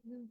Mm.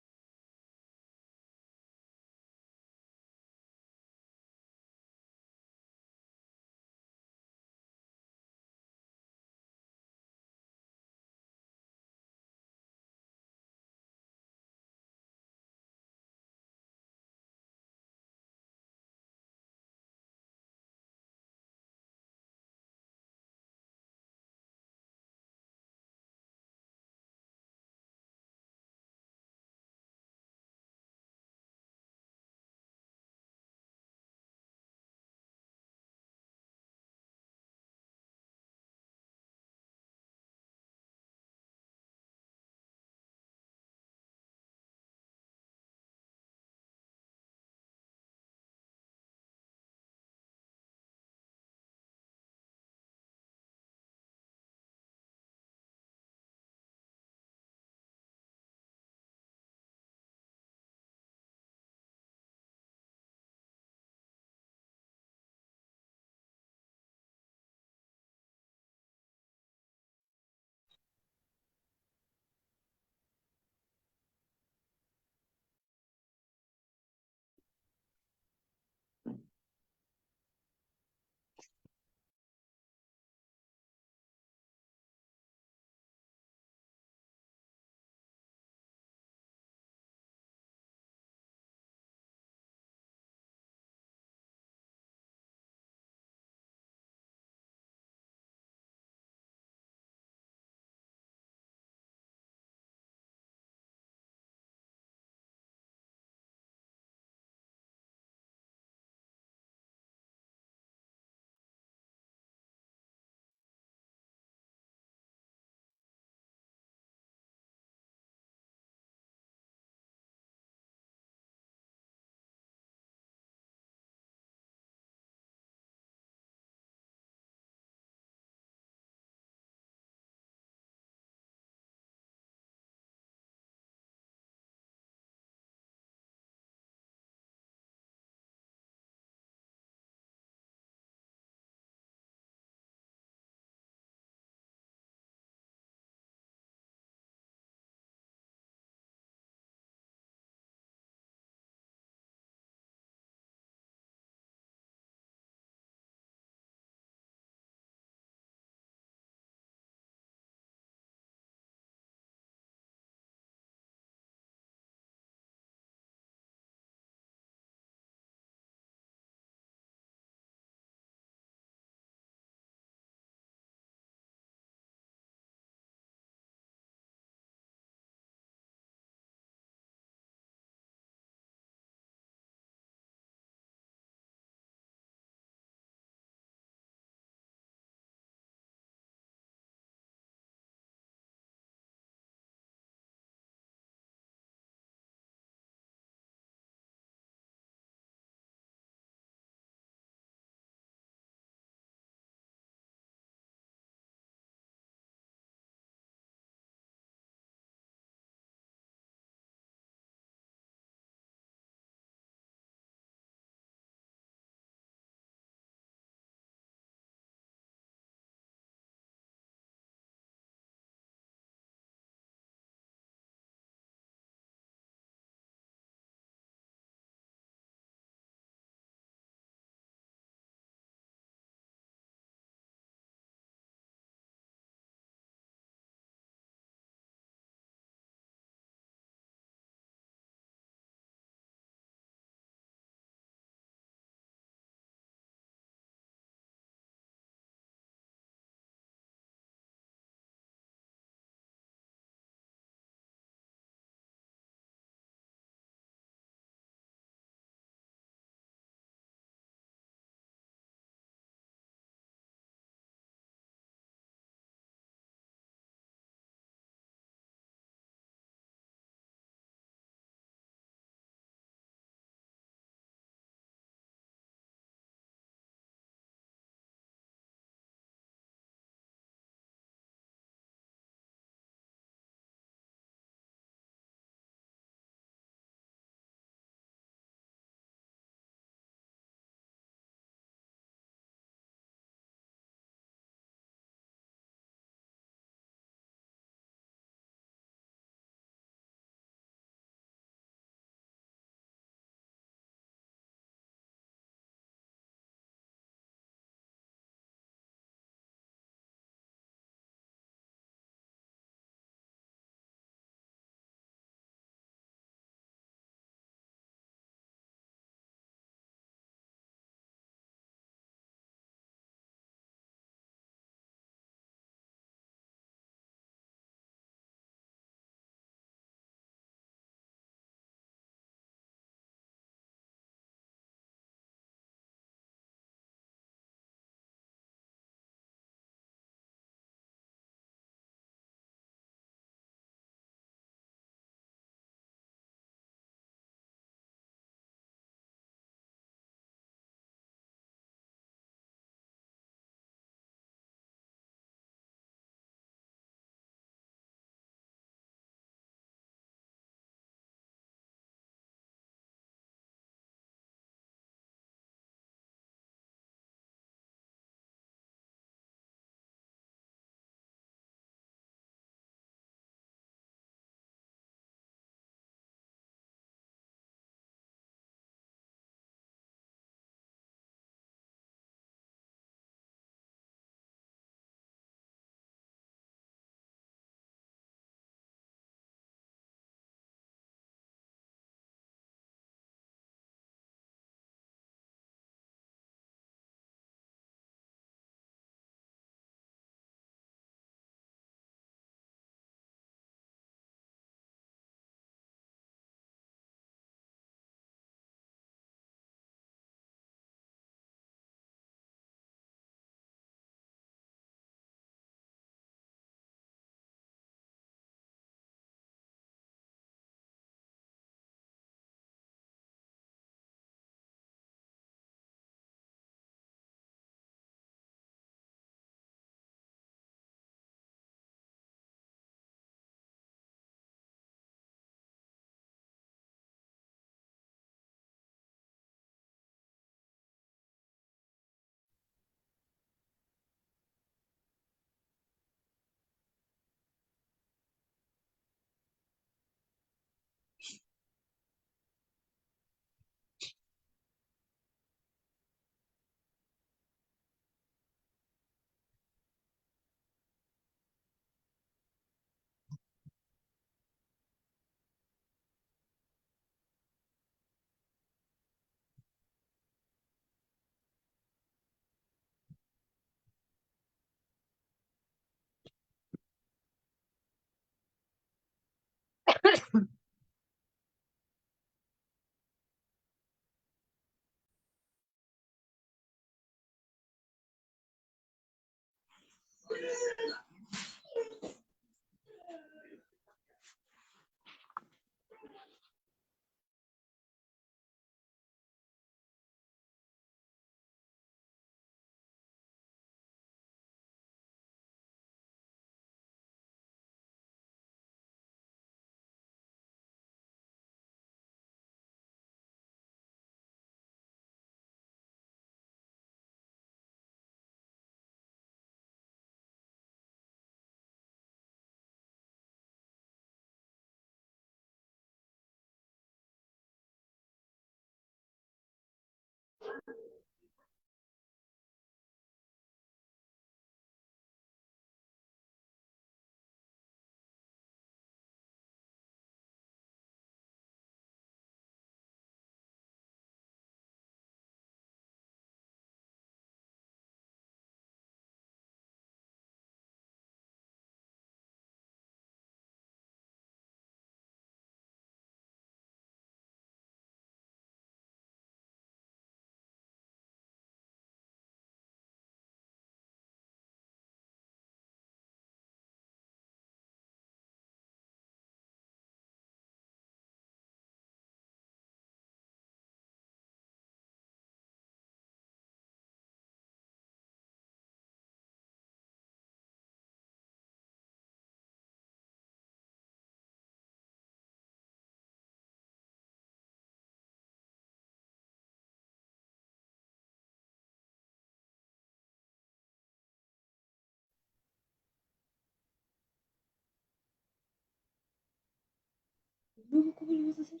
Luego, ¿cómo lo vas a hacer?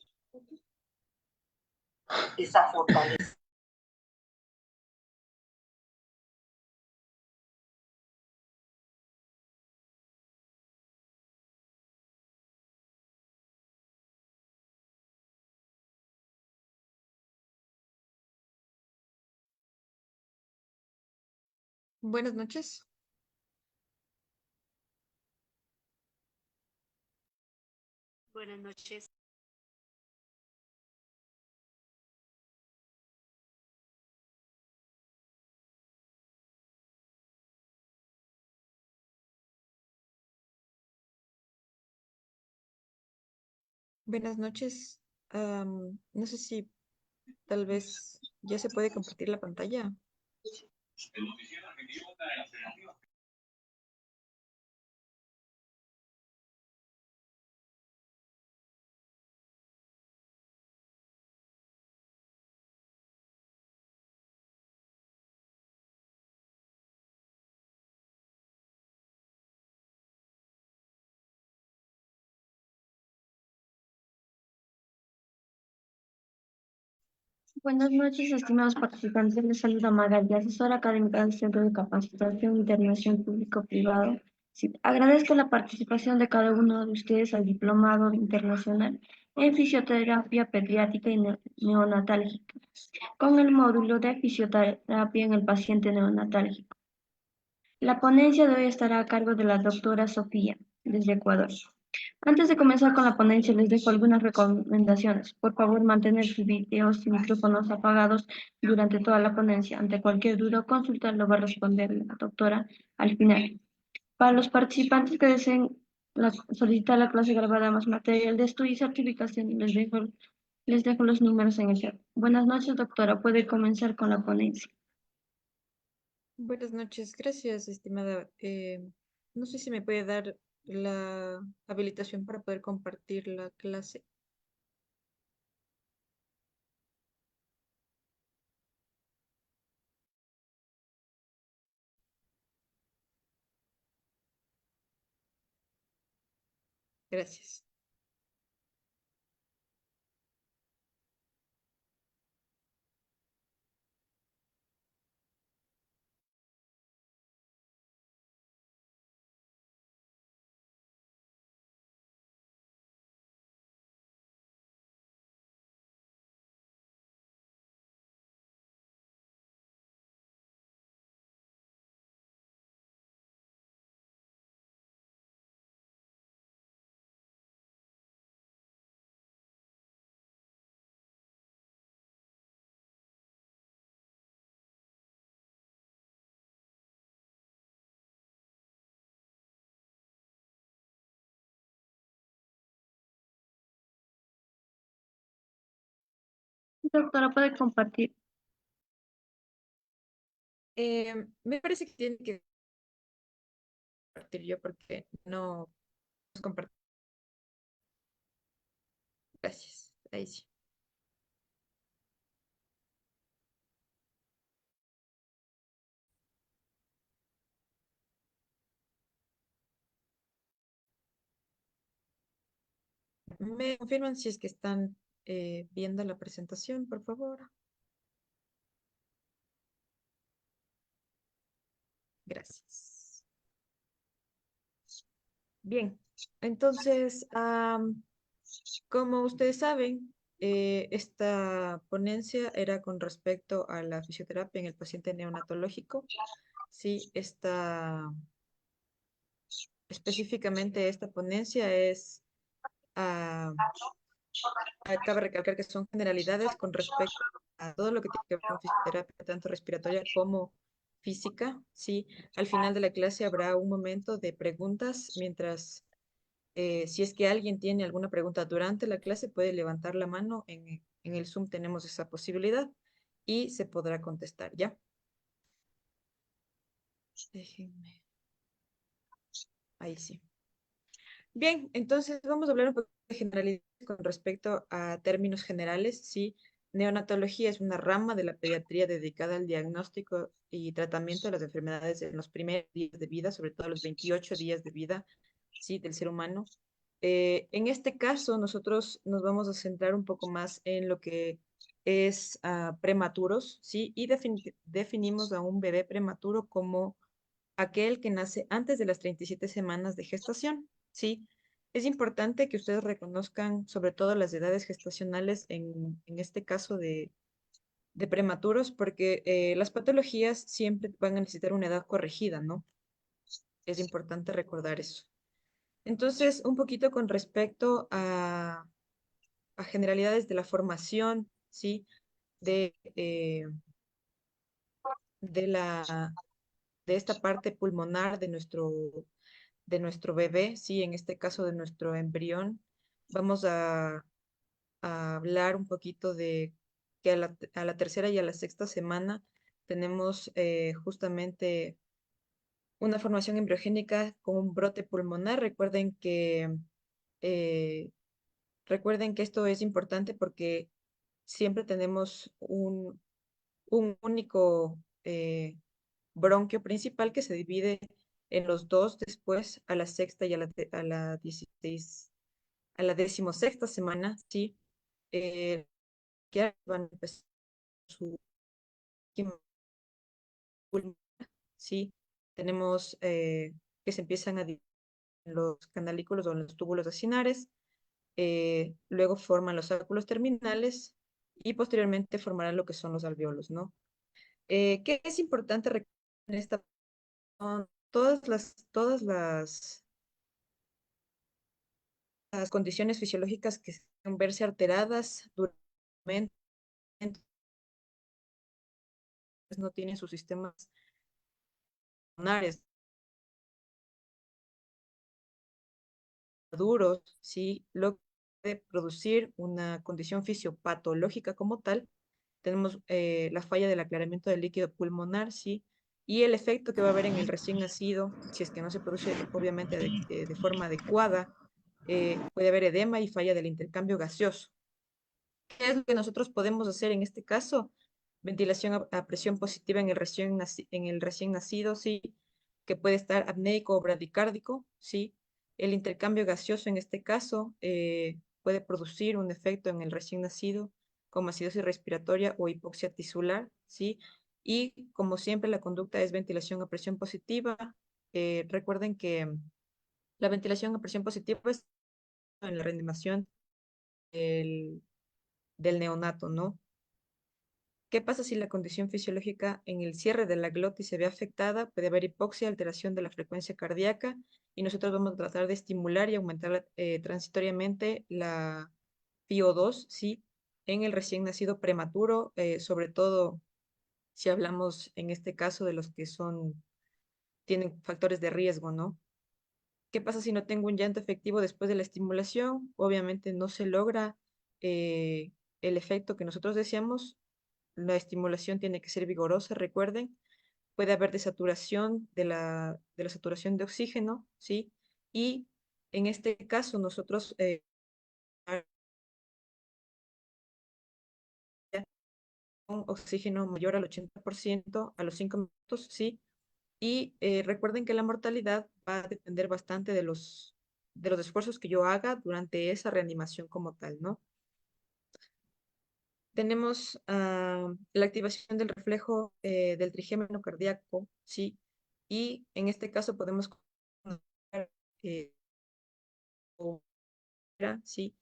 Esa fortaleza. Buenas noches. Buenas noches. Buenas noches. No sé si tal vez ya se puede compartir la pantalla. Buenas noches, estimados participantes. Les saluda Magali, asesora académica del Centro de Capacitación Internacional Público-Privado. Sí, agradezco la participación de cada uno de ustedes al Diplomado Internacional en Fisioterapia Pediátrica y Neonatálgica, con el módulo de Fisioterapia en el paciente neonatálgico. La ponencia de hoy estará a cargo de la doctora Sofía, desde Ecuador. Antes de comenzar con la ponencia, les dejo algunas recomendaciones. Por favor, mantener sus videos y micrófonos apagados durante toda la ponencia. Ante cualquier duda o consulta, lo va a responder la doctora al final. Para los participantes que deseen solicitar la clase grabada más material de estudio y certificación, les dejo los números en el chat. Buenas noches, doctora. Puede comenzar con la ponencia. Buenas noches. Gracias, estimada. No sé si me puede dar la habilitación para poder compartir la clase. Gracias. Doctora, puede compartir. Me parece que tiene que compartir yo porque no nos compartimos. Gracias. Ahí sí. ¿Me confirman si es que están viendo la presentación, por favor? Gracias. Bien, entonces, como ustedes saben, esta ponencia era con respecto a la fisioterapia en el paciente neonatológico. Sí, específicamente esta ponencia es, ah, cabe recalcar que son generalidades con respecto a todo lo que tiene que ver con fisioterapia, tanto respiratoria como física. Sí, al final de la clase habrá un momento de preguntas mientras si es que alguien tiene alguna pregunta durante la clase, puede levantar la mano. En el Zoom tenemos esa posibilidad y se podrá contestar, ¿ya? Déjenme. Ahí sí. Bien, entonces vamos a hablar un poco de generalidades con respecto a términos generales. Sí, neonatología es una rama de la pediatría dedicada al diagnóstico y tratamiento de las enfermedades en los primeros días de vida, sobre todo los 28 días de vida, sí, del ser humano. En este caso, nosotros nos vamos a centrar un poco más en lo que es prematuros, ¿sí? Y definimos a un bebé prematuro como aquel que nace antes de las 37 semanas de gestación, ¿sí? Es importante que ustedes reconozcan sobre todo las edades gestacionales en este caso de prematuros, porque las patologías siempre van a necesitar una edad corregida, ¿no? Es importante recordar eso. Entonces, un poquito con respecto a generalidades de la formación, ¿sí? De, de la, de esta parte pulmonar de nuestro bebé, ¿sí? En este caso de nuestro embrión, vamos a hablar un poquito de que a la tercera y a la sexta semana tenemos justamente una formación embriogénica con un brote pulmonar. Eh, recuerden que esto es importante porque siempre tenemos un único bronquio principal que se divide en los dos después a la sexta y a la 16, a la 16ª semana, ¿sí? Que van a empezar su quimio pulmonar, ¿sí? Tenemos que se empiezan a dividir en los canalículos o en los túbulos acinares, luego forman los áculos terminales y posteriormente formarán lo que son los alvéolos, ¿no? ¿Qué es importante recordar en esta? Son las condiciones fisiológicas que pueden verse alteradas durante, no tienen sus sistemas pulmonares duros, ¿sí? Lo que puede producir una condición fisiopatológica como tal. Tenemos la falla del aclaramiento del líquido pulmonar, ¿sí? Y el efecto que va a haber en el recién nacido, si es que no se produce obviamente de forma adecuada, puede haber edema y falla del intercambio gaseoso. ¿Qué es lo que nosotros podemos hacer en este caso? Ventilación a presión positiva en en el recién nacido, sí, que puede estar apneico o bradicárdico, sí. El intercambio gaseoso en este caso puede producir un efecto en el recién nacido como acidosis respiratoria o hipoxia tisular, sí. Y como siempre la conducta es ventilación a presión positiva. Recuerden que la ventilación a presión positiva es en la reanimación del del neonato, ¿no? ¿Qué pasa si la condición fisiológica en el cierre de la glotis se ve afectada? Puede haber hipoxia, alteración de la frecuencia cardíaca y nosotros vamos a tratar de estimular y aumentar transitoriamente la FiO2, ¿sí? En el recién nacido prematuro, sobre todo si hablamos en este caso de los que tienen factores de riesgo, ¿no? ¿Qué pasa si no tengo un llanto efectivo después de la estimulación? Obviamente no se logra el efecto que nosotros deseamos, la estimulación tiene que ser vigorosa, recuerden, puede haber desaturación de la saturación de oxígeno, ¿sí? Y en este caso nosotros un oxígeno mayor al 80% a los 5 minutos, ¿sí? Y recuerden que la mortalidad va a depender bastante de los esfuerzos que yo haga durante esa reanimación como tal, ¿no? Tenemos la activación del reflejo del trigémino cardíaco, ¿sí? Y en este caso podemos eh, o- ¿sí?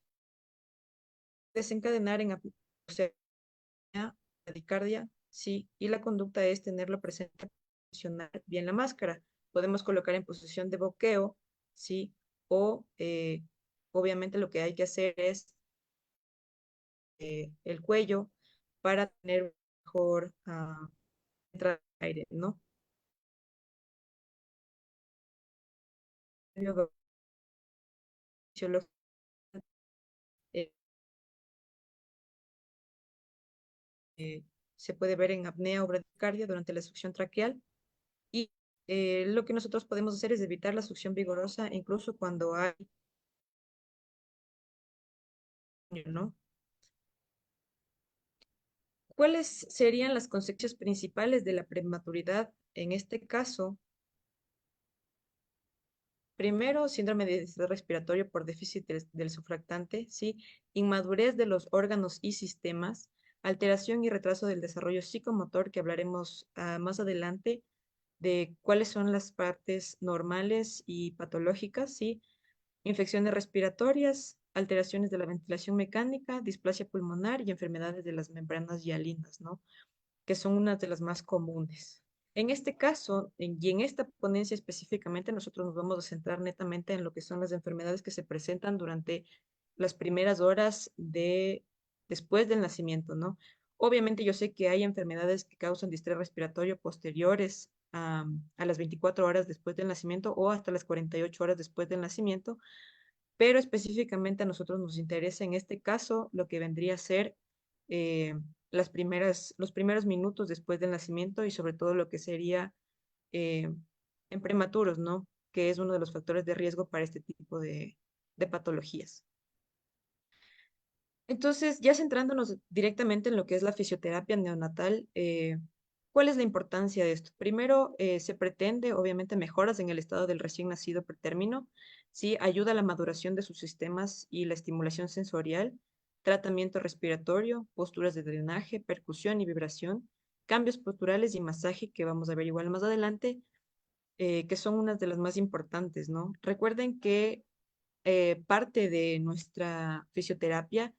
Desencadenar en o sea, taquicardia, ¿sí? Y la conducta es tenerlo presente para funcionar bien la máscara. Podemos colocar en posición de boqueo, ¿sí? O obviamente lo que hay que hacer es el cuello para tener mejor entrada de aire, ¿no? Luego, fisiología, eh, eh, se puede ver en apnea o bradicardia durante la succión traqueal y lo que nosotros podemos hacer es evitar la succión vigorosa incluso cuando hay, ¿no? ¿Cuáles serían las consecuencias principales de la prematuridad? En este caso, primero, síndrome de distrés respiratorio por déficit del surfactante, ¿sí? Inmadurez de los órganos y sistemas, alteración y retraso del desarrollo psicomotor, que hablaremos más adelante de cuáles son las partes normales y patológicas, ¿sí? Infecciones respiratorias, alteraciones de la ventilación mecánica, displasia pulmonar y enfermedades de las membranas hialinas, ¿no? Que son unas de las más comunes. En este caso, y en esta ponencia específicamente, nosotros nos vamos a centrar netamente en lo que son las enfermedades que se presentan durante las primeras horas después del nacimiento, ¿no? Obviamente yo sé que hay enfermedades que causan distrés respiratorio posteriores a las 24 horas después del nacimiento o hasta las 48 horas después del nacimiento, pero específicamente a nosotros nos interesa en este caso lo que vendría a ser eh, los primeros minutos después del nacimiento y sobre todo lo que sería eh, en prematuros, ¿no? Que es uno de los factores de riesgo para este tipo de patologías. Entonces, ya centrándonos directamente en lo que es la fisioterapia neonatal, ¿cuál es la importancia de esto? Primero, se pretende, obviamente, mejoras en el estado del recién nacido pretérmino, ¿sí? Ayuda a la maduración de sus sistemas y la estimulación sensorial, tratamiento respiratorio, posturas de drenaje, percusión y vibración, cambios posturales y masaje, que vamos a ver igual más adelante, que son unas de las más importantes, ¿no? Recuerden que parte de nuestra fisioterapia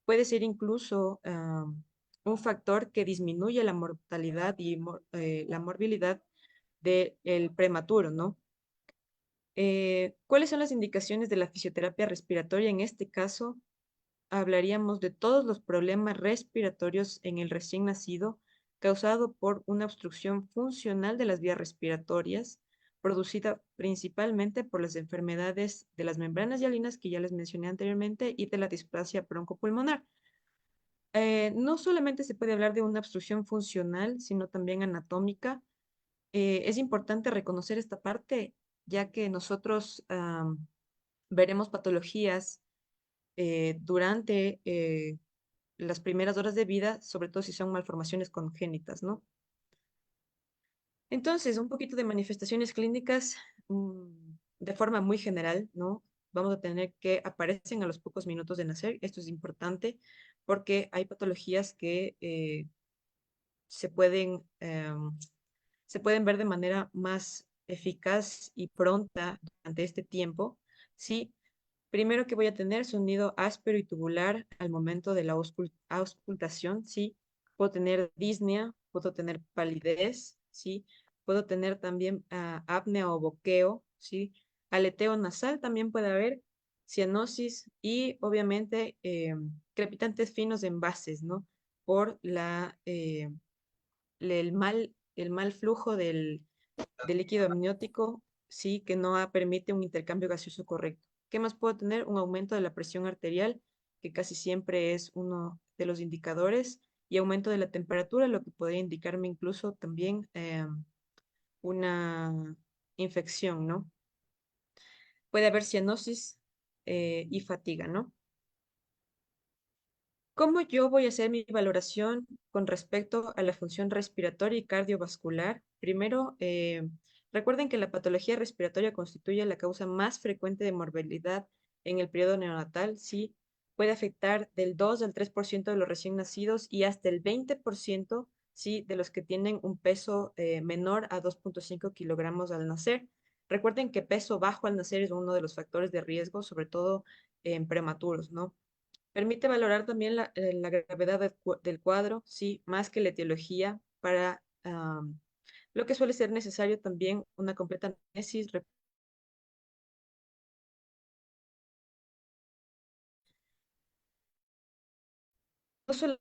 puede ser incluso un factor que disminuye la mortalidad y la morbilidad del prematuro, ¿no? ¿Cuáles son las indicaciones de la fisioterapia respiratoria? En este caso, hablaríamos de todos los problemas respiratorios en el recién nacido causado por una obstrucción funcional de las vías respiratorias, producida principalmente por las enfermedades de las membranas hialinas que ya les mencioné anteriormente y de la displasia broncopulmonar. No solamente se puede hablar de una obstrucción funcional, sino también anatómica. Es importante reconocer esta parte, ya que nosotros veremos patologías durante las primeras horas de vida, sobre todo si son malformaciones congénitas, ¿no? Entonces, un poquito de manifestaciones clínicas de forma muy general, ¿no? Vamos a tener que aparecen a los pocos minutos de nacer. Esto es importante porque hay patologías que se pueden, se pueden ver de manera más eficaz y pronta durante este tiempo, ¿sí? Primero que voy a tener sonido áspero y tubular al momento de la auscultación, ¿sí? Puedo tener disnea, puedo tener palidez, ¿sí? Puedo tener también apnea o boqueo, ¿sí? Aleteo nasal también puede haber, cianosis y obviamente crepitantes finos en bases, ¿no? Por el mal flujo del líquido amniótico, sí, que no permite un intercambio gaseoso correcto. ¿Qué más puedo tener? Un aumento de la presión arterial, que casi siempre es de los indicadores y aumento de la temperatura, lo que podría indicarme incluso también una infección, ¿no? Puede haber cianosis y fatiga, ¿no? ¿Cómo yo voy a hacer mi valoración con respecto a la función respiratoria y cardiovascular? Primero, recuerden que la patología respiratoria constituye la causa más frecuente de morbilidad en el periodo neonatal. Sí, puede afectar del 2 al 3% de los recién nacidos y hasta el 20%, sí, de los que tienen un peso menor a 2,5 kilogramos al nacer. Recuerden que peso bajo al nacer es uno de los factores de riesgo, sobre todo en prematuros, ¿no? Permite valorar también la gravedad del cuadro, sí, más que la etiología, para lo que suele ser necesario también una completa anamnesis, no solo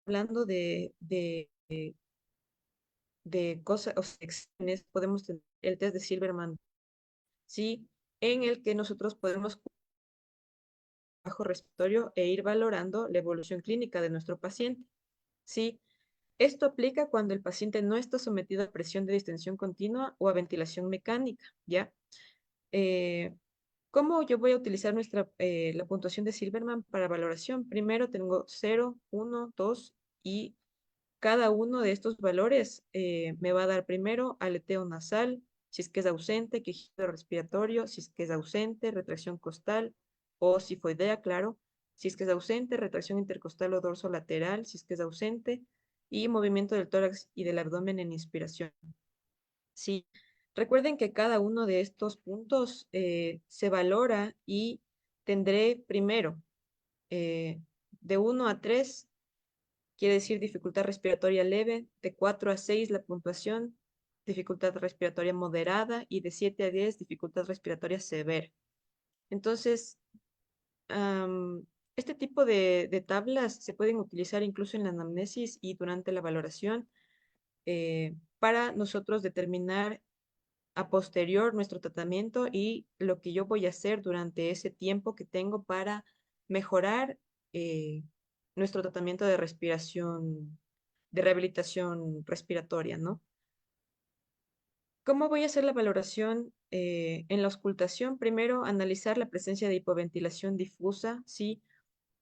hablando de cosas o secciones, podemos tener el test de Silverman, sí, en el que nosotros podemos bajo respiratorio e ir valorando la evolución clínica de nuestro paciente, sí. Esto aplica cuando el paciente no está sometido a presión de distensión continua o a ventilación mecánica, ¿ya? Eh, ¿Cómo yo voy a utilizar la puntuación de Silverman para valoración? Primero tengo 0, 1, 2 y cada uno de estos valores me va a dar primero aleteo nasal, si es que es ausente, quejido respiratorio, si es que es ausente, retracción costal o sifoidea, claro, si es que es ausente, retracción intercostal o dorso lateral, si es que es ausente, y movimiento del tórax y del abdomen en inspiración. Sí, recuerden que cada uno de estos puntos se valora y tendré primero de 1 a 3 quiere decir dificultad respiratoria leve, de 4 a 6 la puntuación, dificultad respiratoria moderada y de 7 a 10 dificultad respiratoria severa. Entonces, este tipo de tablas se pueden utilizar incluso en la anamnesis y durante la valoración para nosotros determinar a posterior nuestro tratamiento y lo que yo voy a hacer durante ese tiempo que tengo para mejorar eh, nuestro tratamiento de respiración, de rehabilitación respiratoria, ¿no? ¿Cómo voy a hacer la valoración en la auscultación? Primero, analizar la presencia de hipoventilación difusa, ¿sí?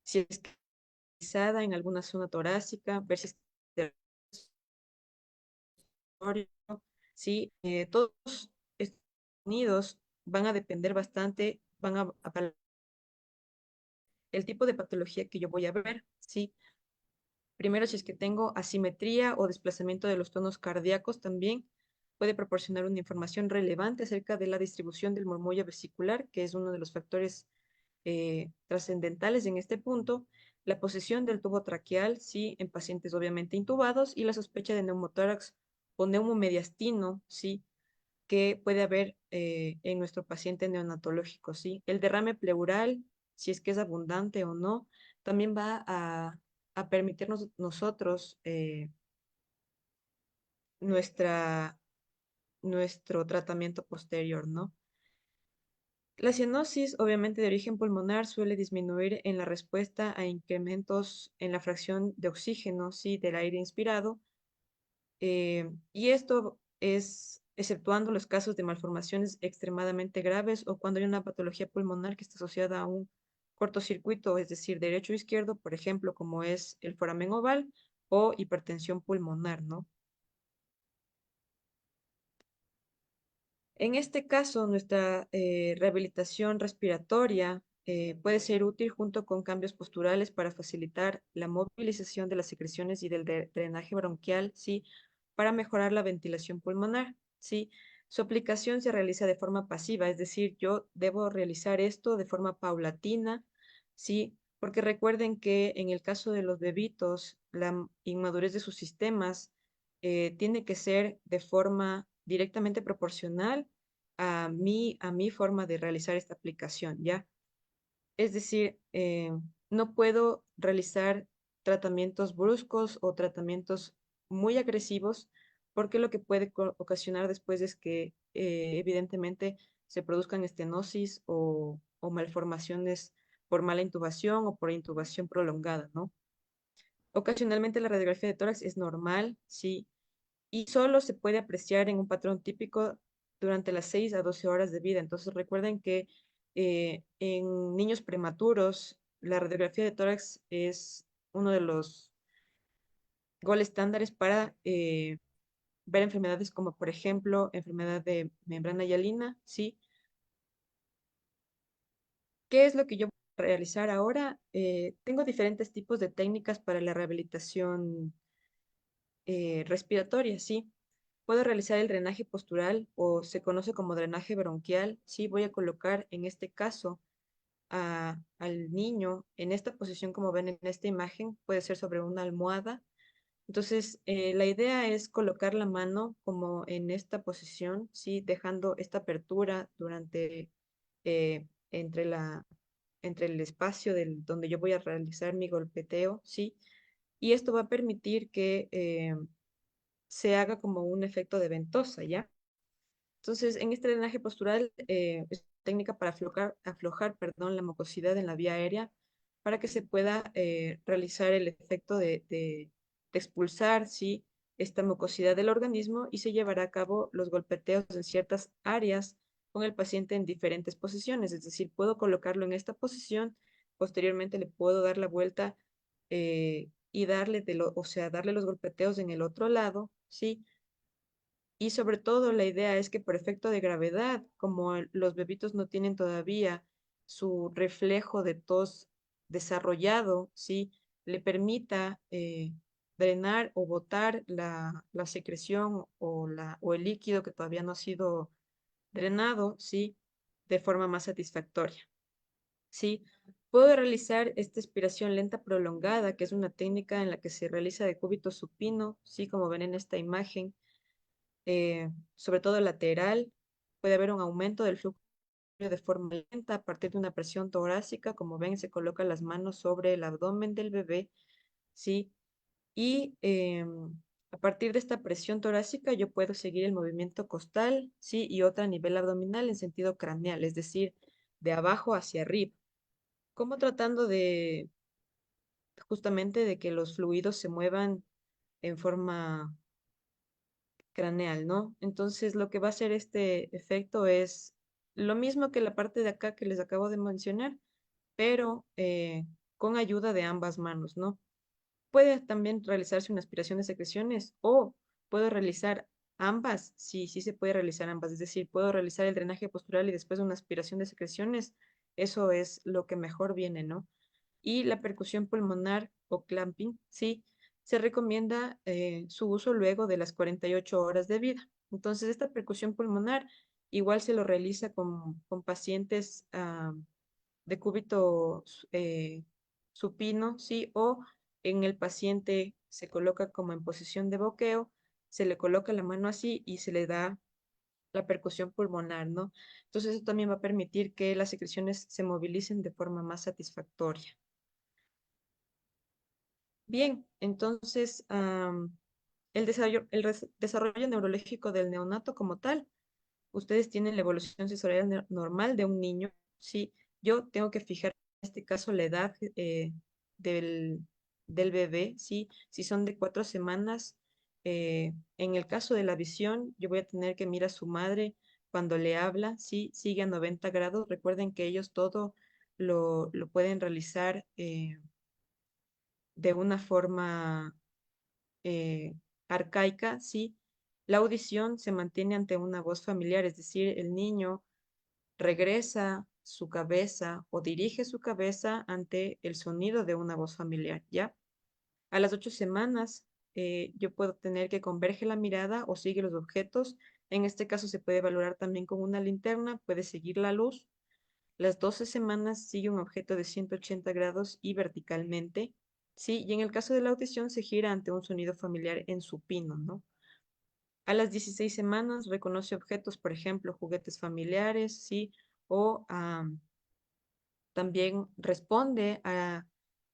Si es que está en alguna zona torácica, ver si es que sí, todos estos sonidos van a depender bastante, van a el tipo de patología que yo voy a ver, ¿sí? Primero, si es que tengo asimetría o desplazamiento de los tonos cardíacos también, puede proporcionar una información relevante acerca de la distribución del murmullo vesicular, que es uno de los factores trascendentales en este punto, la posición del tubo traqueal, sí, en pacientes obviamente intubados, y la sospecha de neumotórax o neumomediastino, sí, que puede haber en nuestro paciente neonatológico, ¿sí? El derrame pleural, si es que es abundante o no, también va a permitirnos nosotros nuestra, nuestro tratamiento posterior, ¿no? La cianosis, obviamente de origen pulmonar, suele disminuir en la respuesta a incrementos en la fracción de oxígeno, ¿sí? Del aire inspirado, y esto es exceptuando los casos de malformaciones extremadamente graves o cuando hay una patología pulmonar que está asociada a un cortocircuito, es decir, derecho o izquierdo, por ejemplo, como es el foramen oval o hipertensión pulmonar, ¿no? En este caso, nuestra rehabilitación respiratoria puede ser útil junto con cambios posturales para facilitar la movilización de las secreciones y del drenaje bronquial, ¿sí? Para mejorar la ventilación pulmonar, ¿sí? Su aplicación se realiza de forma pasiva, es decir, yo debo realizar esto de forma paulatina, ¿sí? Porque recuerden que en el caso de los bebitos, la inmadurez de sus sistemas tiene que ser de forma directamente proporcional a mi forma de realizar esta aplicación, ¿ya? Es decir, no puedo realizar tratamientos bruscos o tratamientos muy agresivos porque lo que puede ocasionar después es que evidentemente se produzcan estenosis o malformaciones por mala intubación o por intubación prolongada, ¿no? Ocasionalmente la radiografía de tórax es normal, sí, y solo se puede apreciar en un patrón típico durante las 6 a 12 horas de vida. Entonces recuerden que en niños prematuros la radiografía de tórax es uno de los gold estándares para ver enfermedades como, por ejemplo, enfermedad de membrana hialina, ¿sí? ¿Qué es lo que yo voy a realizar ahora? Tengo diferentes tipos de técnicas para la rehabilitación respiratoria, ¿sí? Puedo realizar el drenaje postural o se conoce como drenaje bronquial, ¿sí? Voy a colocar en este caso al niño en esta posición como ven en esta imagen, puede ser sobre una almohada. Entonces, la idea es colocar la mano como en esta posición, ¿sí? Dejando esta apertura durante, entre entre el espacio donde yo voy a realizar mi golpeteo, ¿sí? Y esto va a permitir que se haga como un efecto de ventosa, ¿ya? Entonces, en este drenaje postural es técnica para aflojar, perdón, la mucosidad en la vía aérea para que se pueda realizar el efecto de expulsar, ¿sí? Esta mucosidad del organismo y se llevará a cabo los golpeteos en ciertas áreas con el paciente en diferentes posiciones. Es decir, puedo colocarlo en esta posición, posteriormente le puedo dar la vuelta y o sea, darle los golpeteos en el otro lado, ¿sí? Y sobre todo la idea es que por efecto de gravedad, como los bebitos no tienen todavía su reflejo de tos desarrollado, ¿sí? Le permita drenar o botar la secreción o el líquido que todavía no ha sido drenado, ¿sí? De forma más satisfactoria, ¿sí? Puedo realizar esta expiración lenta prolongada, que es una técnica en la que se realiza de cúbito supino, ¿sí? Como ven en esta imagen sobre todo lateral. Puede haber un aumento del flujo de forma lenta a partir de una presión torácica. Como ven, se colocan las manos sobre el abdomen del bebé, ¿sí? Y a partir de esta presión torácica yo puedo seguir el movimiento costal, ¿sí? Y otra a nivel abdominal en sentido craneal, es decir, de abajo hacia arriba, como tratando de justamente de que los fluidos se muevan en forma craneal, ¿no? Entonces, lo que va a hacer este efecto es lo mismo que la parte de acá que les acabo de mencionar, pero con ayuda de ambas manos, ¿no? Puede también realizarse una aspiración de secreciones o puedo realizar ambas, sí, sí se puede realizar ambas, es decir, puedo realizar el drenaje postural y después una aspiración de secreciones, eso es lo que mejor viene, ¿no? Y la percusión pulmonar o clamping, sí, se recomienda su uso luego de las 48 horas de vida. Entonces, esta percusión pulmonar igual se lo realiza con pacientes de cúbito supino, sí, o en el paciente se coloca como en posición de boqueo, se le coloca la mano así y se le da la percusión pulmonar, ¿no? Entonces, eso también va a permitir que las secreciones se movilicen de forma más satisfactoria. Bien, entonces desarrollo neurológico del neonato como tal, ustedes tienen la evolución sensorial normal de un niño, ¿sí? Yo tengo que fijar en este caso la edad del, del bebé, ¿sí? Si son de 4 semanas, en el caso de la visión, yo voy a tener que mirar a su madre cuando le habla, ¿sí? Sigue a 90 grados. Recuerden que ellos todo lo pueden realizar de una forma arcaica, ¿sí? La audición se mantiene ante una voz familiar, es decir, el niño regresa su cabeza o dirige su cabeza ante el sonido de una voz familiar, ¿ya? A las 8 semanas, yo puedo tener que converge la mirada o sigue los objetos. En este caso se puede valorar también con una linterna, puede seguir la luz. Las 12 semanas sigue un objeto de 180 grados y verticalmente, ¿sí? Y en el caso de la audición se gira ante un sonido familiar en supino, ¿no? A las 16 semanas reconoce objetos, por ejemplo, juguetes familiares, ¿sí? O también responde a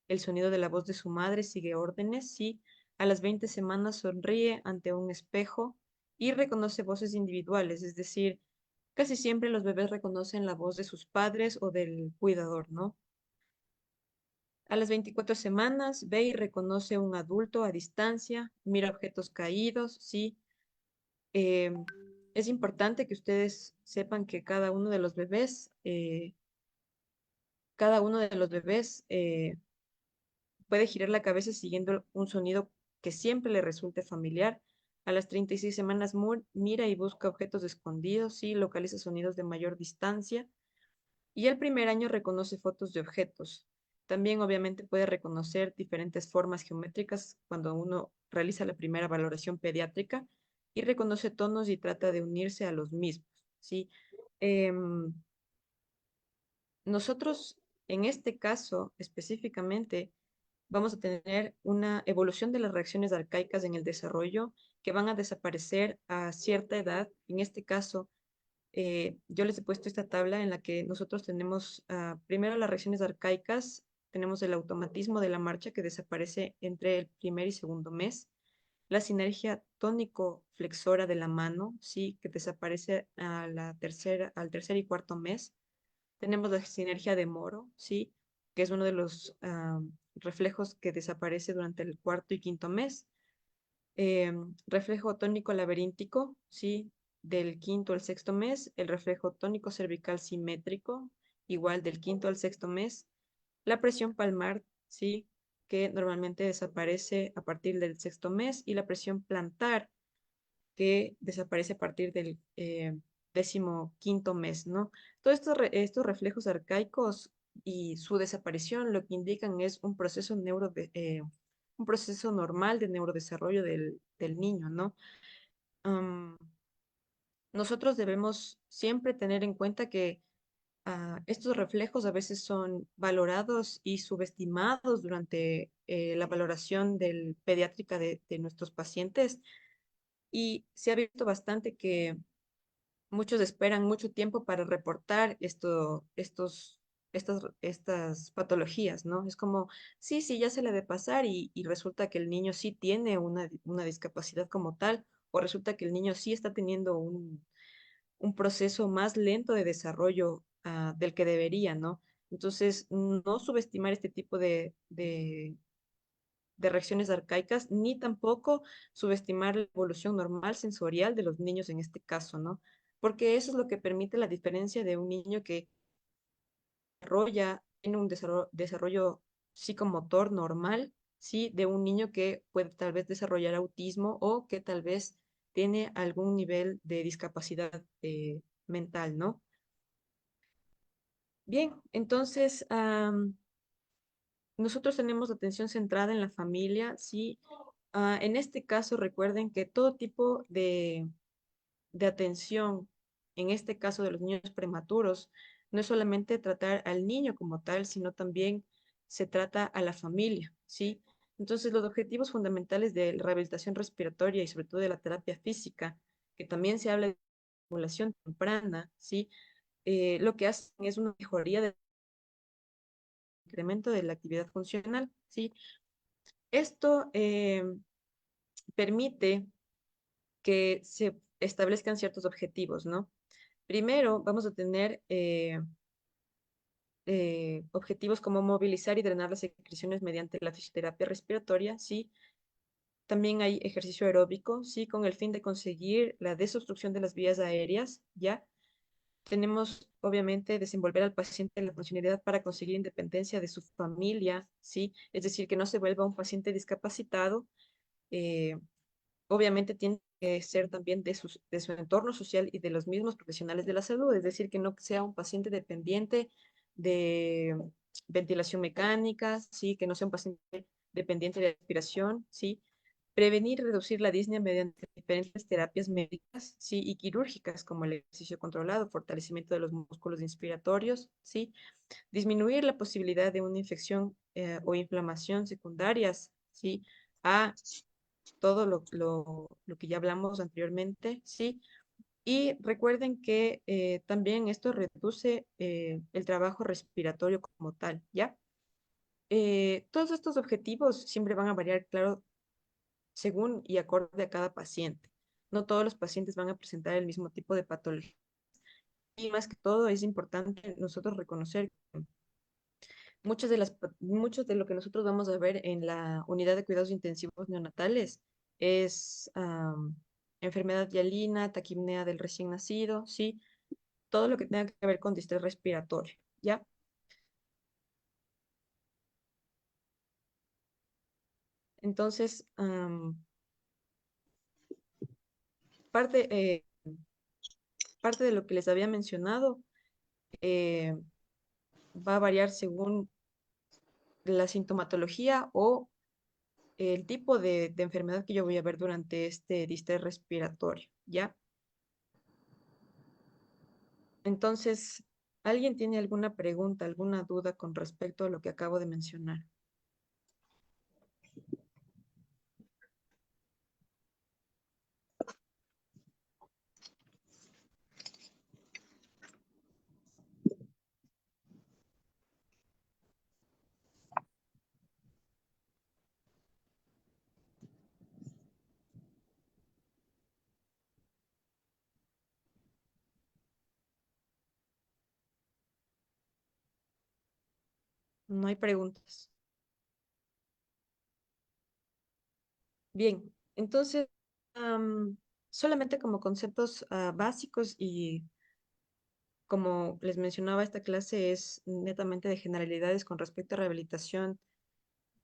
el sonido de la voz de su madre, sigue órdenes, ¿sí? A las 20 semanas sonríe ante un espejo y reconoce voces individuales, es decir, casi siempre los bebés reconocen la voz de sus padres o del cuidador, ¿no? A las 24 semanas, ve y reconoce un adulto a distancia, mira objetos caídos, ¿sí? Eh, es importante que ustedes sepan que cada uno de los bebés puede girar la cabeza siguiendo un sonido que siempre le resulte familiar. A las 36 semanas, mira y busca objetos escondidos, ¿sí? Localiza sonidos de mayor distancia. Y el primer año reconoce fotos de objetos. También obviamente puede reconocer diferentes formas geométricas cuando uno realiza la primera valoración pediátrica y reconoce tonos y trata de unirse a los mismos, ¿sí? Em, Nosotros, en este caso específicamente, vamos a tener una evolución de las reacciones arcaicas en el desarrollo que van a desaparecer a cierta edad. En este caso, yo les he puesto esta tabla en la que nosotros tenemos primero las reacciones arcaicas, tenemos el automatismo de la marcha que desaparece entre el primer y segundo mes, la sinergia tónico-flexora de la mano, sí, que desaparece al tercer y cuarto mes. Tenemos la sinergia de Moro, sí, que es uno de los reflejos que desaparece durante el cuarto y quinto mes. Reflejo tónico laberíntico, ¿sí? Del quinto al sexto mes, el reflejo tónico cervical simétrico, igual del quinto al sexto mes, la presión palmar, ¿sí? Que normalmente desaparece a partir del sexto mes, y la presión plantar, que desaparece a partir del décimo quinto mes, ¿no? Todos estos reflejos arcaicos y su desaparición lo que indican es un proceso normal de neurodesarrollo del niño, ¿no? Am, Nosotros debemos siempre tener en cuenta que estos reflejos a veces son valorados y subestimados durante la valoración pediátrica de nuestros pacientes, y se ha visto bastante que muchos esperan mucho tiempo para reportar estas patologías, ¿no? Es como, sí, sí, ya se le debe pasar, y resulta que el niño sí tiene una discapacidad como tal, o resulta que el niño sí está teniendo un proceso más lento de desarrollo del que debería, ¿no? Entonces, no subestimar este tipo de reacciones arcaicas, ni tampoco subestimar la evolución normal sensorial de los niños en este caso, ¿no? Porque eso es lo que permite la diferencia de un niño que tiene un desarrollo psicomotor normal, ¿sí? De un niño que puede tal vez desarrollar autismo, o que tal vez tiene algún nivel de discapacidad mental, ¿no? Bien, entonces, nosotros tenemos la atención centrada en la familia, ¿sí? En este caso, recuerden que todo tipo de atención, en este caso de los niños prematuros, no es solamente tratar al niño como tal, sino también se trata a la familia, ¿sí? Entonces, los objetivos fundamentales de la rehabilitación respiratoria y sobre todo de la terapia física, que también se habla de estimulación temprana, ¿sí? Lo que hacen es una mejoría del incremento de la actividad funcional, ¿sí? Esto permite que se establezcan ciertos objetivos, ¿no? Primero, vamos a tener objetivos como movilizar y drenar las secreciones mediante la fisioterapia respiratoria, ¿sí? También hay ejercicio aeróbico, ¿sí? Con el fin de conseguir la desobstrucción de las vías aéreas, ¿ya? Tenemos, obviamente, desenvolver al paciente en la funcionalidad para conseguir independencia de su familia, ¿sí? Es decir, que no se vuelva un paciente discapacitado. eh, Obviamente tiene que ser también de su entorno social y de los mismos profesionales de la salud, es decir, que no sea un paciente dependiente de ventilación mecánica, sí, que no sea un paciente dependiente de respiración, sí. Prevenir y reducir la disnea mediante diferentes terapias médicas, sí, y quirúrgicas, como el ejercicio controlado, fortalecimiento de los músculos inspiratorios, sí. Disminuir la posibilidad de una infección o inflamación secundarias, sí, a todo lo que ya hablamos anteriormente, ¿sí? Y recuerden que también esto reduce el trabajo respiratorio como tal, ¿ya? Todos estos objetivos siempre van a variar, claro, según y acorde a cada paciente. No todos los pacientes van a presentar el mismo tipo de patología. Y más que todo, es importante nosotros reconocer que muchos de lo que nosotros vamos a ver en la unidad de cuidados intensivos neonatales es enfermedad hialina, taquipnea del recién nacido, ¿sí? Todo lo que tenga que ver con distrés respiratorio, ¿ya? Entonces, parte, parte de lo que les había mencionado eh, va a variar según la sintomatología o el tipo de enfermedad que yo voy a ver durante este distrés respiratorio, ¿ya? Entonces, ¿alguien tiene alguna pregunta, alguna duda con respecto a lo que acabo de mencionar? No hay preguntas. Bien, entonces, solamente como conceptos básicos y como les mencionaba, esta clase es netamente de generalidades con respecto a rehabilitación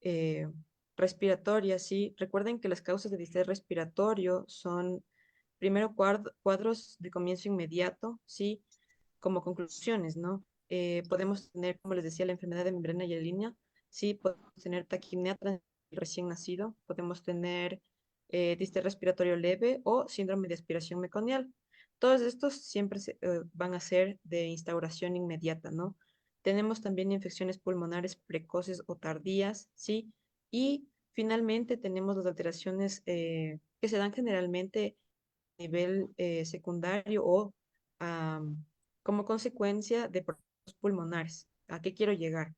eh, respiratoria, ¿sí? Recuerden que las causas de distrés respiratorio son, primero, cuadros de comienzo inmediato, ¿sí? Como conclusiones, ¿no? Podemos tener, como les decía, la enfermedad de membrana hialina, ¿sí? Podemos tener taquipnea recién nacido, podemos tener distrés respiratorio leve o síndrome de aspiración meconial. Todos estos siempre van a ser de instauración inmediata, ¿no? Tenemos también infecciones pulmonares precoces o tardías, ¿sí? Y finalmente tenemos las alteraciones que se dan generalmente a nivel secundario o am, como consecuencia de problemas pulmonares. ¿A qué quiero llegar?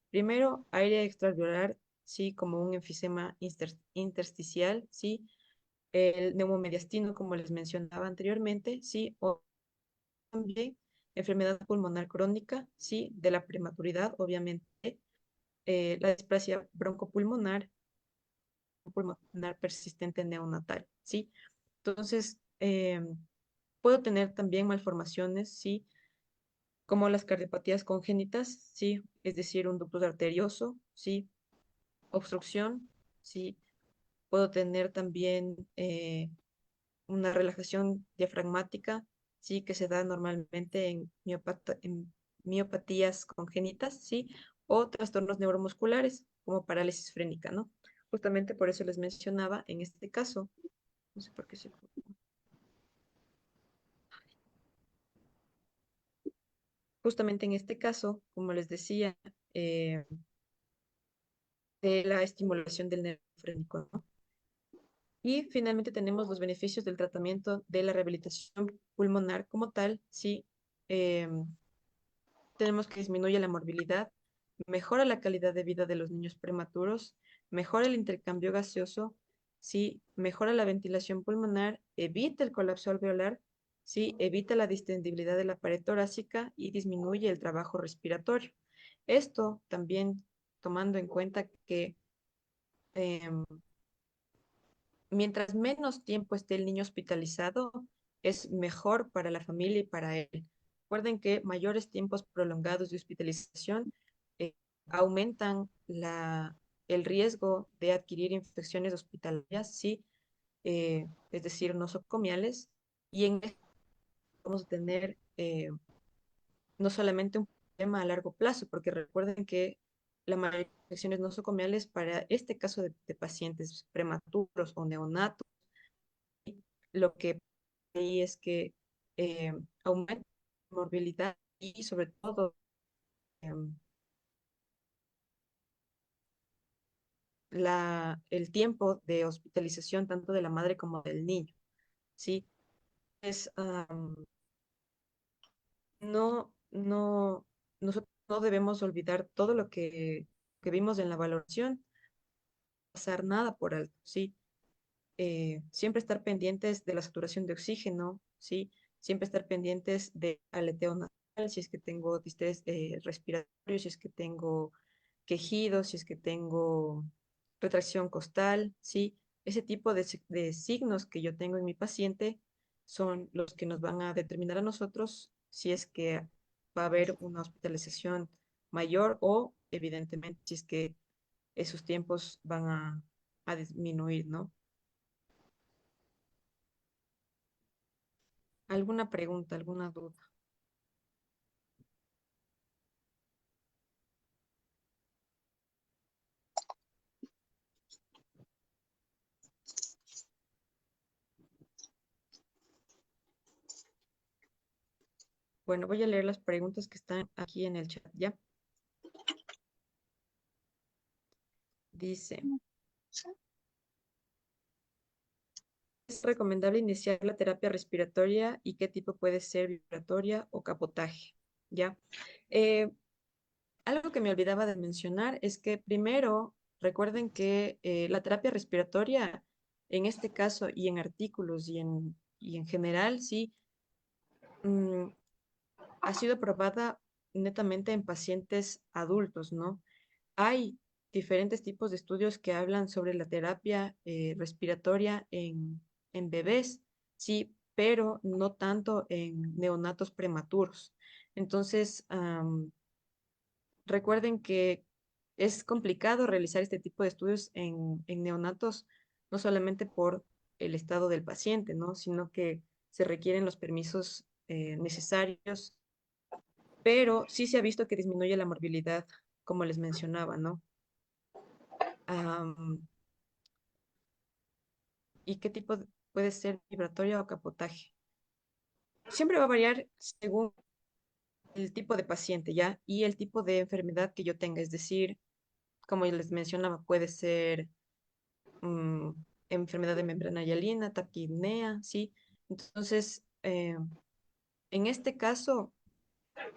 Primero, aire extraalveolar, sí, como un enfisema intersticial, sí, el neumomediastino, como les mencionaba anteriormente, sí, o también enfermedad pulmonar crónica, sí, de la prematuridad, obviamente, la displasia broncopulmonar, pulmonar persistente neonatal, sí. Entonces, puedo tener también malformaciones, sí, como las cardiopatías congénitas, sí, es decir, un ductus arterioso, sí, obstrucción, sí. Puedo tener también una relajación diafragmática, sí, que se da normalmente en, en miopatías congénitas, sí, o trastornos neuromusculares, como parálisis frénica, ¿no? Justamente por eso les mencionaba en este caso, no sé por qué se... Justamente en este caso, como les decía, eh, de la estimulación del nervio frénico, ¿no? Y finalmente tenemos los beneficios del tratamiento de la rehabilitación pulmonar como tal, sí, tenemos que disminuye la morbilidad, mejora la calidad de vida de los niños prematuros, mejora el intercambio gaseoso, sí, mejora la ventilación pulmonar, evita el colapso alveolar, sí, evita la distendibilidad de la pared torácica y disminuye el trabajo respiratorio. Esto también tomando en cuenta que em, mientras menos tiempo esté el niño hospitalizado, es mejor para la familia y para él. Recuerden que mayores tiempos prolongados de hospitalización eh, aumentan el riesgo de adquirir infecciones hospitalarias, sí, es decir, nosocomiales, y en esto vamos a tener no solamente un problema a largo plazo, porque recuerden que la mayoría de infecciones nosocomiales para este caso de pacientes prematuros o neonatos, lo que ahí es que aumenta la morbilidad y sobre todo em, el tiempo de hospitalización tanto de la madre como del niño, ¿sí? Es, nosotros no debemos olvidar todo lo que vimos en la valoración, pasar nada por alto, ¿sí? Siempre estar pendientes de la saturación de oxígeno, ¿sí? Siempre estar pendientes de aleteo nasal, si es que tengo distrés respiratorio, si es que tengo quejidos, si es que tengo retracción costal, ¿sí? Ese tipo de signos que yo tengo en mi paciente son los que nos van a determinar a nosotros si es que va a haber una hospitalización mayor o, evidentemente, si es que esos tiempos van a disminuir, ¿no? ¿Alguna pregunta, alguna duda? Bueno, voy a leer las preguntas que están aquí en el chat, ¿ya? Dice, ¿es recomendable iniciar la terapia respiratoria y qué tipo puede ser vibratoria o capotaje? ¿Ya? Eh, Algo que me olvidaba de mencionar es que primero recuerden que la terapia respiratoria, en este caso y en artículos y en general, sí, mm, ha sido probada netamente en pacientes adultos, ¿no? Hay diferentes tipos de estudios que hablan sobre la terapia respiratoria en bebés, sí, pero no tanto en neonatos prematuros. Entonces, recuerden que es complicado realizar este tipo de estudios en neonatos, no solamente por el estado del paciente, ¿no? Sino que se requieren los permisos necesarios, pero sí se ha visto que disminuye la morbilidad, como les mencionaba, ¿no? Am, ¿Y qué tipo puede ser vibratoria o capotaje? Siempre va a variar según el tipo de paciente, ¿ya? Y el tipo de enfermedad que yo tenga, es decir, como les mencionaba, puede ser mm, enfermedad de membrana hialina, taquipnea, ¿sí? Entonces, en este caso,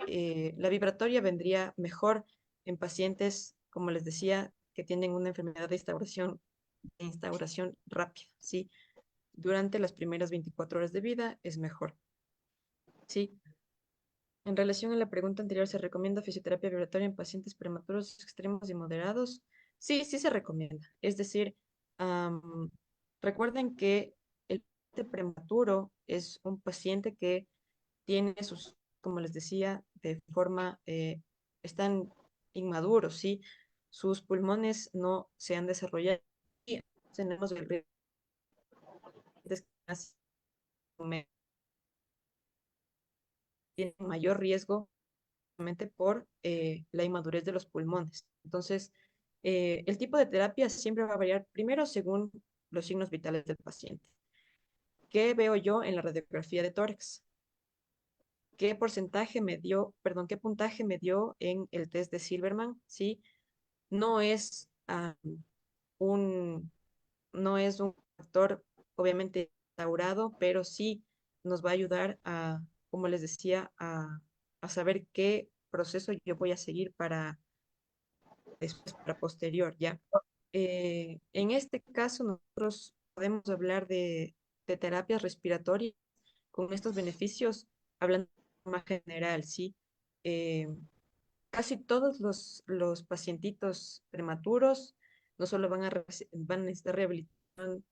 la vibratoria vendría mejor en pacientes, como les decía, que tienen una enfermedad de instauración rápida, ¿sí? Durante las primeras 24 horas de vida es mejor, ¿sí? En relación a la pregunta anterior, ¿se recomienda fisioterapia vibratoria en pacientes prematuros extremos y moderados? Sí, sí se recomienda. Es decir, am, recuerden que el paciente prematuro es un paciente que tiene sus, como les decía, de forma, están inmaduros, ¿sí? Sus pulmones no se han desarrollado y tenemos el riesgo de que tienen mayor riesgo por la inmadurez de los pulmones. Entonces, el tipo de terapia siempre va a variar primero según los signos vitales del paciente. ¿Qué veo yo en la radiografía de tórax? ¿Qué porcentaje me dio, perdón, qué puntaje me dio en el test de Silverman? ¿Sí? No es un, no es un factor obviamente instaurado, pero sí nos va a ayudar a, como les decía, a saber qué proceso yo voy a seguir para después, para posterior, ¿ya? En este caso, nosotros podemos hablar de terapias respiratorias con estos beneficios, hablando de forma general, ¿sí? Eh, Casi todos los pacientitos prematuros no solo van a necesitar rehabilitación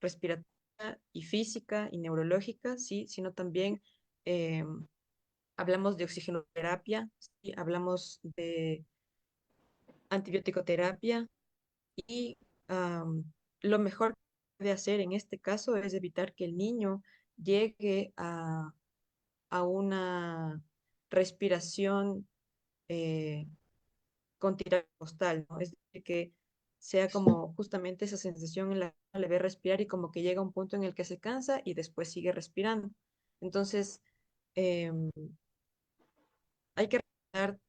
respiratoria y física y neurológica, ¿sí? Sino también eh, hablamos de oxigenoterapia, ¿sí? Hablamos de antibiótico-terapia y lo mejor de hacer en este caso es evitar que el niño llegue a una respiración eh, con tirada costal, ¿no? Es decir, que sea como justamente esa sensación en la que le ve respirar y como que llega a un punto en el que se cansa y después sigue respirando. Entonces, em, hay que recordar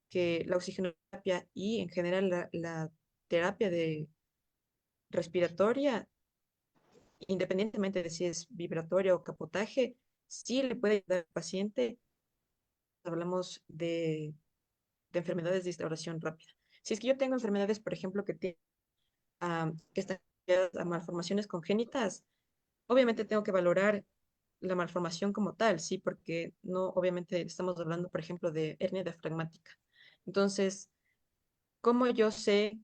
que la oxigenoterapia y en general la terapia de respiratoria, independientemente de si es vibratoria o capotaje, sí le puede ayudar al paciente. Hablamos de enfermedades de instauración rápida. Si es que yo tengo enfermedades, por ejemplo, que están asociadas a malformaciones congénitas, obviamente tengo que valorar la malformación como tal, sí, porque no, obviamente estamos hablando, por ejemplo, de hernia diafragmática. Entonces, ¿Cómo yo sé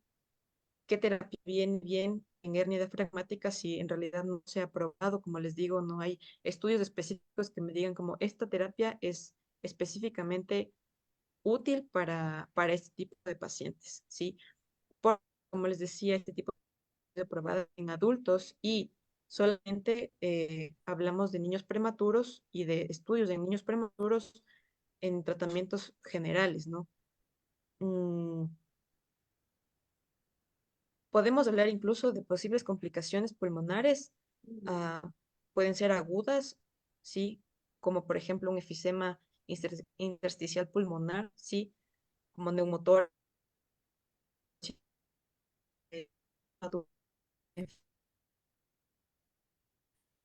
qué terapia viene bien en hernia diafragmática si en realidad no se ha probado? Como les digo, no hay estudios específicos que me digan como esta terapia es específicamente útil para este tipo de pacientes, ¿sí? Como les decía, este tipo de probada en adultos y solamente hablamos de niños prematuros y de estudios de niños prematuros en tratamientos generales, ¿no? Mm, Podemos hablar incluso de posibles complicaciones pulmonares, ah, pueden ser agudas, ¿sí? Como por ejemplo un efisema intersticial pulmonar, ¿sí? Como neumotórax, eh,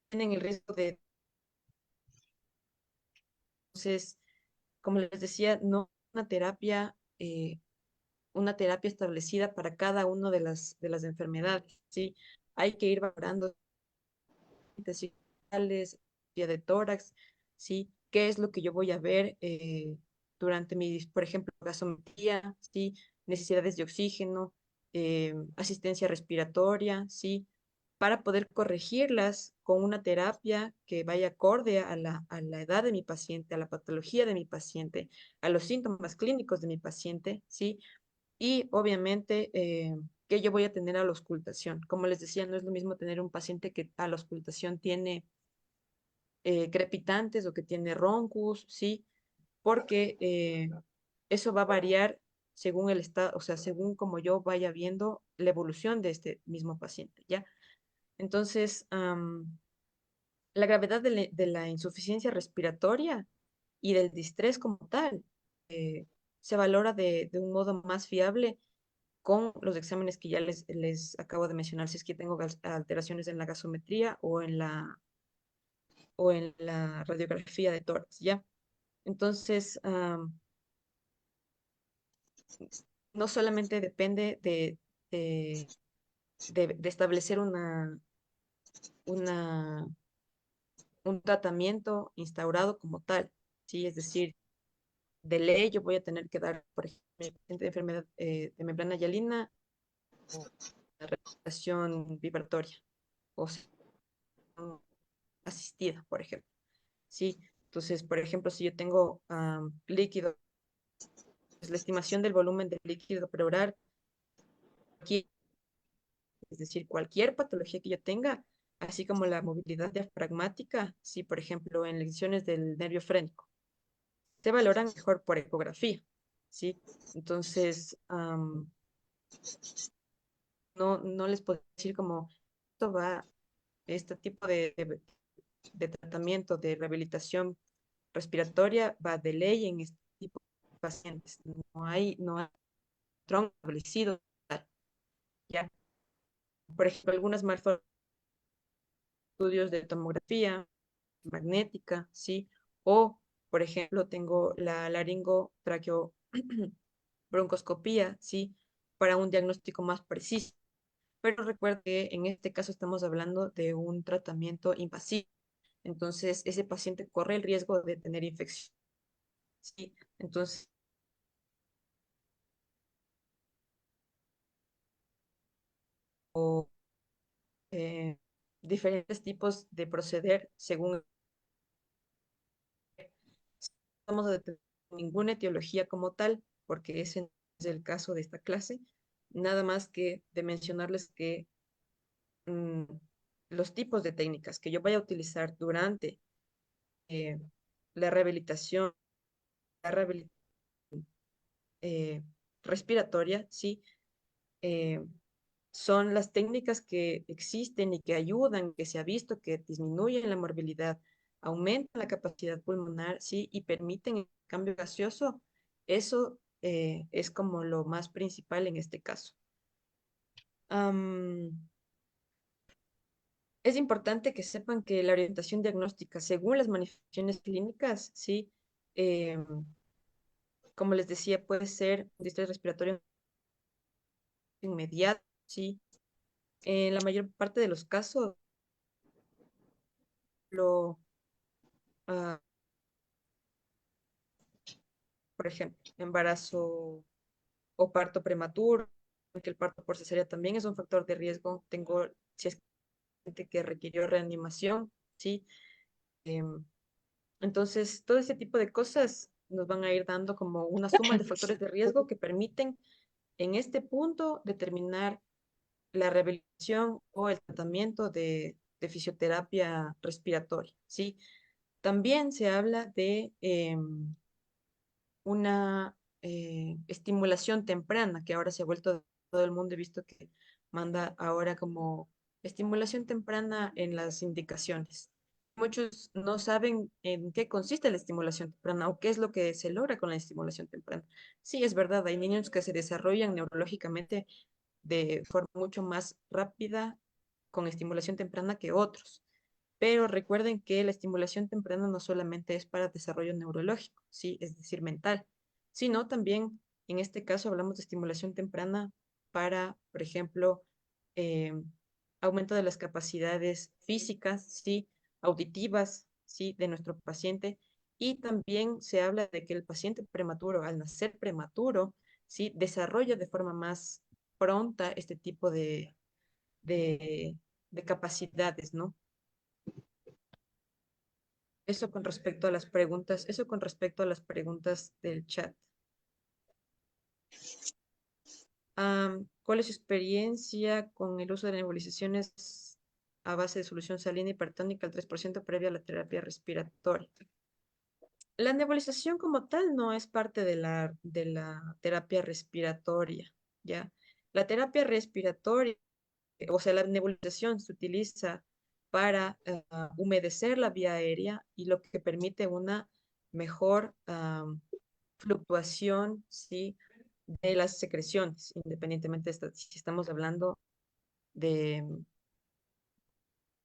tienen el riesgo de, entonces, como les decía, no una terapia establecida para cada una de las enfermedades, ¿sí? Hay que ir valorando intestinales, vía de tórax, ¿sí? ¿Qué es lo que yo voy a ver durante mi, por ejemplo, gasometría, ¿sí? Necesidades de oxígeno, asistencia respiratoria, ¿sí? Para poder corregirlas con una terapia que vaya acorde a la edad de mi paciente, a la patología de mi paciente, a los síntomas clínicos de mi paciente, ¿sí? Y obviamente que yo voy a tener a la auscultación. Como les decía, no es lo mismo tener un paciente que a la auscultación tiene crepitantes o que tiene roncus, ¿sí? Porque eso va a variar según el estado, o sea, según como yo vaya viendo la evolución de este mismo paciente, ¿ya? Entonces, la gravedad de la insuficiencia respiratoria y del distrés como tal se valora de un modo más fiable con los exámenes que ya les acabo de mencionar, si es que tengo alteraciones en la gasometría o en la radiografía de tórax, ¿ya? Entonces, no solamente depende de, de establecer una, un tratamiento instaurado como tal, ¿sí? Es decir, de ley yo voy a tener que dar, por ejemplo, mi paciente de enfermedad de membrana hialina o la respiración vibratoria o sea, asistida, por ejemplo. Sí, entonces, por ejemplo, si yo tengo líquido, pues la estimación del volumen del líquido pleural, aquí, es decir, cualquier patología que yo tenga, así como la movilidad diafragmática, si por ejemplo en lesiones del nervio frénico, se valoran mejor por ecografía, ¿sí? Entonces, no les puedo decir como esto va, este tipo de tratamiento de rehabilitación respiratoria va de ley en este tipo de pacientes. No hay patrón establecido. Ya, por ejemplo, algunas malformaciones, estudios de tomografía magnética, ¿sí? O, por ejemplo, tengo la laringo traqueo broncoscopía, ¿sí? Para un diagnóstico más preciso. Pero recuerda que en este caso estamos hablando de un tratamiento invasivo. Entonces, ese paciente corre el riesgo de tener infección, ¿sí? Entonces, o eh, diferentes tipos de proceder según no vamos a detener ninguna etiología como tal, porque ese no es el caso de esta clase, nada más que de mencionarles que mm, los tipos de técnicas que yo vaya a utilizar durante eh, la rehabilitación, la rehabilitación eh, respiratoria, ¿sí? Eh, son las técnicas que existen y que ayudan, que se ha visto que disminuyen la morbilidad, aumentan la capacidad pulmonar, ¿sí? Y permiten el cambio gaseoso. Eso es como lo más principal en este caso. Am, es importante que sepan que la orientación diagnóstica, según las manifestaciones clínicas, ¿sí? Como les decía, puede ser un distrés respiratorio inmediato, ¿sí? En la mayor parte de los casos, lo, ah, por ejemplo, embarazo o parto prematuro, que el parto por cesárea también es un factor de riesgo. Tengo, si es gente que requirió reanimación, ¿sí? Em, entonces, todo ese tipo de cosas nos van a ir dando como una suma de factores de riesgo que permiten en este punto determinar la rehabilitación o el tratamiento de fisioterapia respiratoria, ¿sí? También se habla de una estimulación temprana, que ahora se ha vuelto todo el mundo, he visto que manda ahora como estimulación temprana en las indicaciones. Muchos no saben en qué consiste la estimulación temprana o qué es lo que se logra con la estimulación temprana. Sí, es verdad, hay niños que se desarrollan neurológicamente de forma mucho más rápida con estimulación temprana que otros. Pero recuerden que la estimulación temprana no solamente es para desarrollo neurológico, sí, es decir, mental, sino también, en este caso, hablamos de estimulación temprana para, por ejemplo, eh, aumento de las capacidades físicas, sí, auditivas, sí, de nuestro paciente. Y también se habla de que el paciente prematuro, al nacer prematuro, sí, desarrolla de forma más pronta este tipo de, de capacidades, ¿no? Eso con respecto a las preguntas del chat. ¿Cuál es su experiencia con el uso de nebulizaciones a base de solución salina hipertónica al 3% previa a la terapia respiratoria? La nebulización como tal no es parte de la terapia respiratoria, ¿ya? La terapia respiratoria, o sea, la nebulización se utiliza para humedecer la vía aérea y lo que permite una mejor fluctuación, ¿sí? De las secreciones, independientemente de si estamos hablando de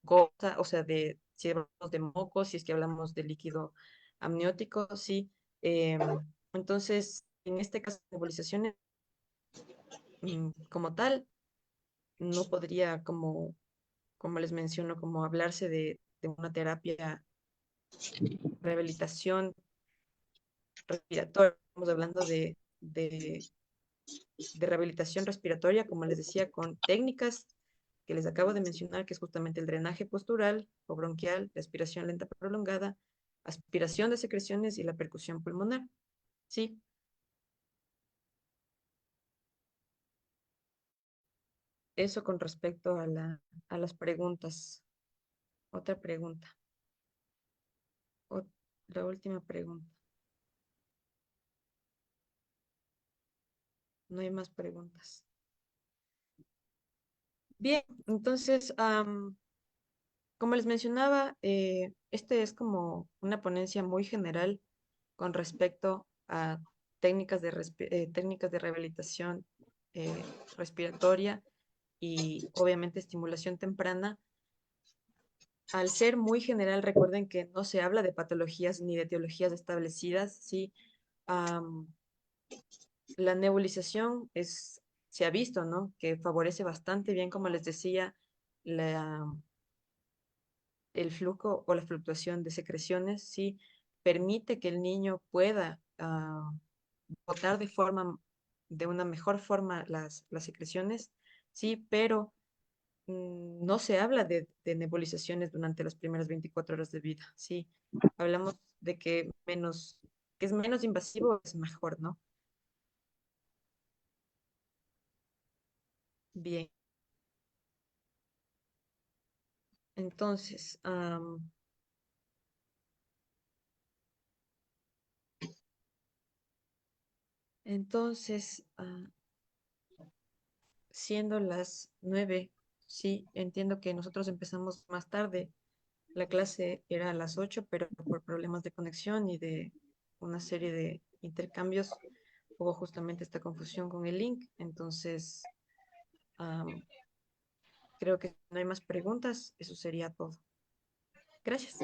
gota, o sea, de si hablamos de moco, si es que hablamos de líquido amniótico, sí. Entonces, en este caso, nebulizaciones como tal, no podría, como les menciono, como hablarse de una terapia, rehabilitación respiratoria. Estamos hablando de rehabilitación respiratoria, como les decía, con técnicas que les acabo de mencionar, que es justamente el drenaje postural o bronquial, la aspiración lenta prolongada, aspiración de secreciones y la percusión pulmonar. Sí, eso con respecto a a las preguntas. Otra pregunta. O- la última pregunta. No hay más preguntas. Bien, entonces, como les mencionaba, este es como una ponencia muy general con respecto a técnicas de rehabilitación respiratoria y obviamente estimulación temprana. Al ser muy general, recuerden que no se habla de patologías ni de etiologías establecidas, ¿sí? Am, la nebulización se ha visto, ¿no? Que favorece bastante bien, como les decía, la, el flujo o la fluctuación de secreciones, sí, permite que el niño pueda botar de una mejor forma las secreciones, sí, pero no se habla de nebulizaciones durante las primeras 24 horas de vida, sí. Hablamos de que es menos invasivo, es mejor, ¿no? Bien, entonces, entonces, siendo las 9, sí, entiendo que nosotros empezamos más tarde. La clase era a las 8, pero por problemas de conexión y de una serie de intercambios hubo justamente esta confusión con el link. Entonces, am, creo que no hay más preguntas. Eso sería todo. Gracias.